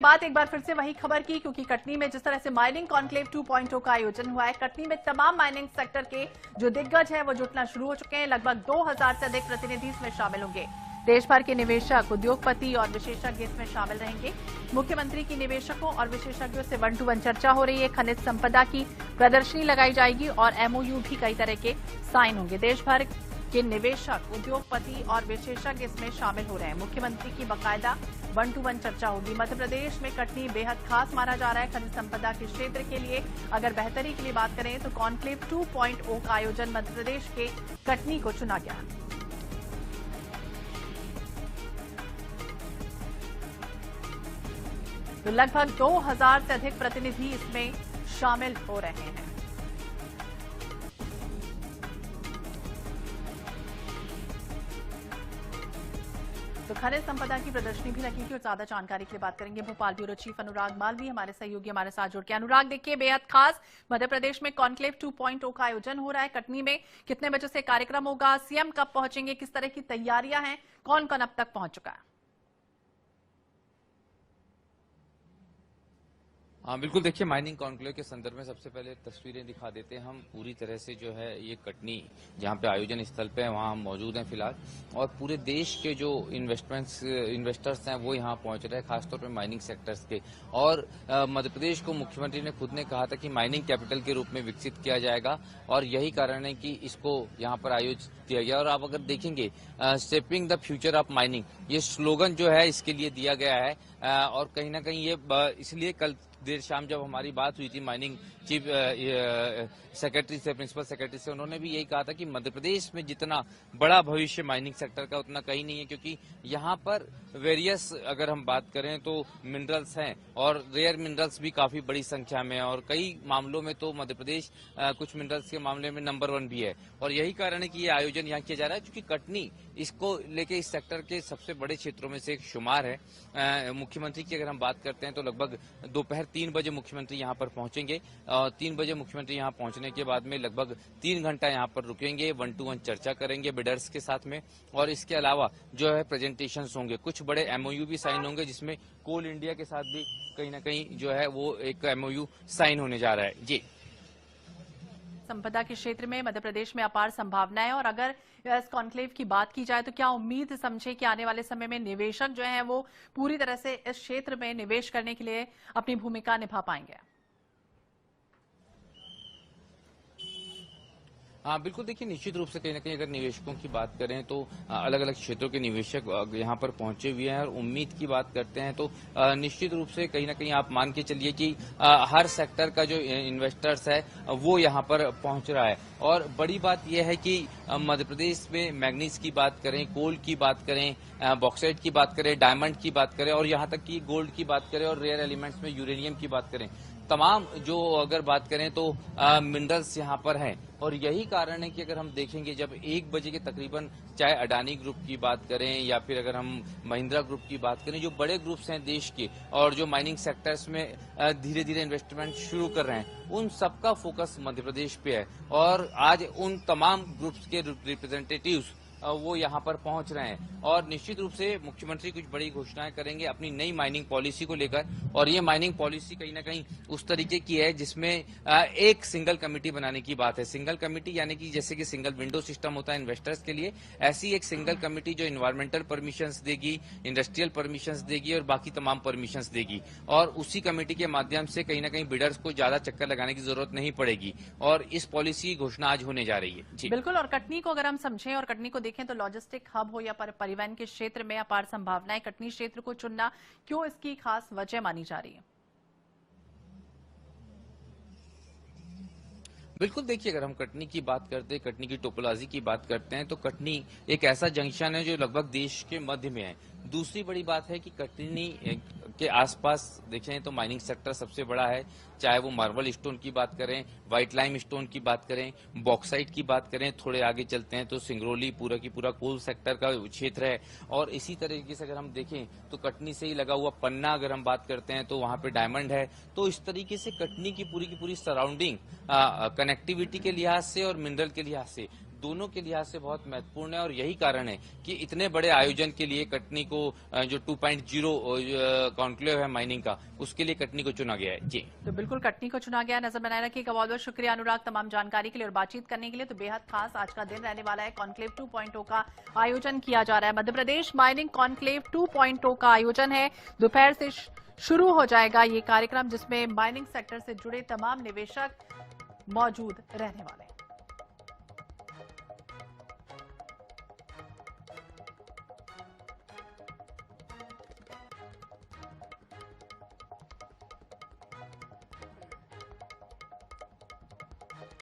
बात एक बार फिर से वही खबर की, क्योंकि कटनी में जिस तरह से माइनिंग कॉन्क्लेव 2.0 का आयोजन हुआ है, कटनी में तमाम माइनिंग सेक्टर के जो दिग्गज हैं वो जुटना शुरू हो चुके हैं। लगभग 2000 से अधिक प्रतिनिधि इसमें शामिल होंगे। देश भर के निवेशक, उद्योगपति और विशेषज्ञ इसमें शामिल रहेंगे। मुख्यमंत्री की निवेशकों और विशेषज्ञों से 1-to-1 चर्चा हो रही है। खनिज संपदा की प्रदर्शनी लगाई जाएगी और एमओयू भी कई तरह के साइन होंगे। देश भर के निवेशक, उद्योगपति और विशेषज्ञ इसमें शामिल हो रहे हैं। मुख्यमंत्री की बाकायदा 1-to-1 चर्चा होगी। मध्य प्रदेश में कटनी बेहद खास माना जा रहा है खनिज संपदा के क्षेत्र के लिए। अगर बेहतरी के लिए बात करें तो कॉन्क्लेव 2.0 का आयोजन मध्य प्रदेश के कटनी को चुना गया। तो लगभग 2000 से अधिक प्रतिनिधि इसमें शामिल हो रहे हैं। तो खनिज संपदा की प्रदर्शनी भी लगेगी और ज्यादा जानकारी के लिए बात करेंगे भोपाल ब्यूरो चीफ अनुराग मालवीय, हमारे सहयोगी हमारे साथ जुड़ के। अनुराग, देखिए बेहद खास मध्य प्रदेश में कॉन्क्लेव 2.0 का आयोजन हो रहा है। कटनी में कितने बजे से कार्यक्रम होगा, सीएम कब पहुंचेंगे, किस तरह की तैयारियां हैं, कौन कौन अब तक पहुंच चुका है? हाँ बिल्कुल, देखिए माइनिंग कॉन्क्लेव के संदर्भ में सबसे पहले तस्वीरें दिखा देते हैं हम। पूरी तरह से जो है ये कटनी जहाँ पे आयोजन स्थल पे है वहाँ हम मौजूद हैं फिलहाल, और पूरे देश के जो इन्वेस्टर्स हैं वो यहाँ पहुँच रहे हैं, खासतौर पे माइनिंग सेक्टर्स के। और मध्य प्रदेश को मुख्यमंत्री ने खुद ने कहा था कि माइनिंग कैपिटल के रूप में विकसित किया जाएगा, और यही कारण है कि इसको यहाँ पर आयोजित किया गया। और आप अगर देखेंगे shaping the future of mining, ये स्लोगन जो है इसके लिए दिया गया है। और कहीं ना कहीं ये इसलिए कल देर शाम जब हमारी बात हुई थी माइनिंग चीफ सेक्रेटरी से, प्रिंसिपल सेक्रेटरी से, उन्होंने भी यही कहा था कि मध्य प्रदेश में जितना बड़ा भविष्य माइनिंग सेक्टर का उतना कहीं नहीं है, क्योंकि यहाँ पर वेरियस अगर हम बात करें तो मिनरल्स हैं और रेयर मिनरल्स भी काफी बड़ी संख्या में है, और कई मामलों में तो मध्य प्रदेश कुछ मिनरल्स के मामले में नंबर 1 भी है। और यही कारण है कि ये आयोजन यहाँ किया जा रहा है, क्योंकि कटनी इसको लेके इस सेक्टर के सबसे बड़े क्षेत्रों में से एक शुमार है। मुख्यमंत्री की अगर हम बात करते हैं तो लगभग दोपहर 3 बजे मुख्यमंत्री यहाँ पर पहुंचेंगे, और 3 बजे मुख्यमंत्री यहाँ पहुंचने के बाद में लगभग 3 घंटा यहाँ पर रुकेंगे, 1-to-1 चर्चा करेंगे बिडर्स के साथ में, और इसके अलावा जो है प्रेजेंटेशंस होंगे, कुछ बड़े एमओयू भी साइन होंगे, जिसमें कोल इंडिया के साथ भी कहीं ना कहीं जो है वो एक एमओयू साइन होने जा रहा है। जी, संपदा के क्षेत्र में मध्य प्रदेश में अपार संभावनाएं, और अगर इस कॉन्क्लेव की बात की जाए तो क्या उम्मीद समझे कि आने वाले समय में निवेशक जो हैं वो पूरी तरह से इस क्षेत्र में निवेश करने के लिए अपनी भूमिका निभा पाएंगे? हाँ बिल्कुल, देखिए निश्चित रूप से कहीं ना कहीं अगर निवेशकों की बात करें तो अलग अलग क्षेत्रों के निवेशक यहाँ पर पहुंचे हुए हैं, और उम्मीद की बात करते हैं तो निश्चित रूप से कहीं ना कहीं आप मान के चलिए कि हर सेक्टर का जो इन्वेस्टर्स है वो यहाँ पर पहुंच रहा है। और बड़ी बात यह है कि मध्य प्रदेश में मैग्नीज की बात करें, कोल की बात करें, बॉक्साइट की बात करें, डायमंड की बात करें, और यहाँ तक कि गोल्ड की बात करें, और रेयर एलिमेंट्स में यूरेनियम की बात करें, तमाम जो अगर बात करें तो मिनरल्स यहाँ पर हैं। और यही कारण है कि अगर हम देखेंगे जब 1 बजे के तकरीबन, चाहे अडानी ग्रुप की बात करें या फिर अगर हम महिंद्रा ग्रुप की बात करें, जो बड़े ग्रुप्स हैं देश के और जो माइनिंग सेक्टर्स में धीरे धीरे इन्वेस्टमेंट शुरू कर रहे हैं, उन सबका फोकस मध्य प्रदेश पे है। और आज उन तमाम ग्रुप्स के रिप्रेजेंटेटिव्स वो यहाँ पर पहुंच रहे हैं, और निश्चित रूप से मुख्यमंत्री कुछ बड़ी घोषणाएं करेंगे अपनी नई माइनिंग पॉलिसी को लेकर। और ये माइनिंग पॉलिसी कहीं ना कहीं उस तरीके की है जिसमें एक सिंगल कमेटी बनाने की बात है। सिंगल कमेटी यानी कि जैसे कि सिंगल विंडो सिस्टम होता है इन्वेस्टर्स के लिए, ऐसी एक सिंगल कमेटी जो इन्वायरमेंटल परमिशंस देगी, इंडस्ट्रियल परमिशंस देगी और बाकी तमाम परमिशंस देगी। और उसी कमेटी के माध्यम से कहीं ना कहीं बिडर्स को ज्यादा चक्कर लगाने की जरूरत नहीं पड़ेगी, और इस पॉलिसी की घोषणा आज होने जा रही है। जी बिल्कुल, और कटनी को अगर हम समझें और कटनी को देखें तो लॉजिस्टिक हब हो या परिवहन के क्षेत्र में अपार संभावनाएं, कटनी क्षेत्र को चुनना क्यों, इसकी खास वजह मानी जा रही है? बिल्कुल, देखिए अगर हम कटनी की बात करते हैं, कटनी की टोपोलॉजी की बात करते हैं, तो कटनी एक ऐसा जंक्शन है जो लगभग देश के मध्य में है। दूसरी बड़ी बात है कि कटनी के आसपास देखें तो माइनिंग सेक्टर सबसे बड़ा है, चाहे वो मार्बल स्टोन की बात करें, व्हाइट लाइम स्टोन की बात करें, बॉक्साइट की बात करें, थोड़े आगे चलते हैं तो सिंगरौली पूरा की पूरा कोल सेक्टर का क्षेत्र है। और इसी तरीके से अगर हम देखें तो कटनी से ही लगा हुआ पन्ना अगर हम बात करते हैं तो वहां पे डायमंड है। तो इस तरीके से कटनी की पूरी सराउंडिंग कनेक्टिविटी के लिहाज से और मिनरल के लिहाज से दोनों के लिहाज से बहुत महत्वपूर्ण है और यही कारण है कि इतने बड़े आयोजन के लिए कटनी को जो 2.0 कॉन्क्लेव है माइनिंग का, उसके लिए कटनी को चुना गया है। जी तो बिल्कुल कटनी को चुना गया, नजर बनाए रखिएगा। बहुत बहुत शुक्रिया अनुराग तमाम जानकारी के लिए और बातचीत करने के लिए। तो बेहद खास आज का दिन रहने वाला है। कॉन्क्लेव 2.0 का आयोजन किया जा रहा है। मध्य प्रदेश माइनिंग कॉन्क्लेव 2.0 का आयोजन है। दोपहर से शुरू हो जाएगा ये कार्यक्रम, जिसमें माइनिंग सेक्टर से जुड़े तमाम निवेशक मौजूद रहने वाले हैं।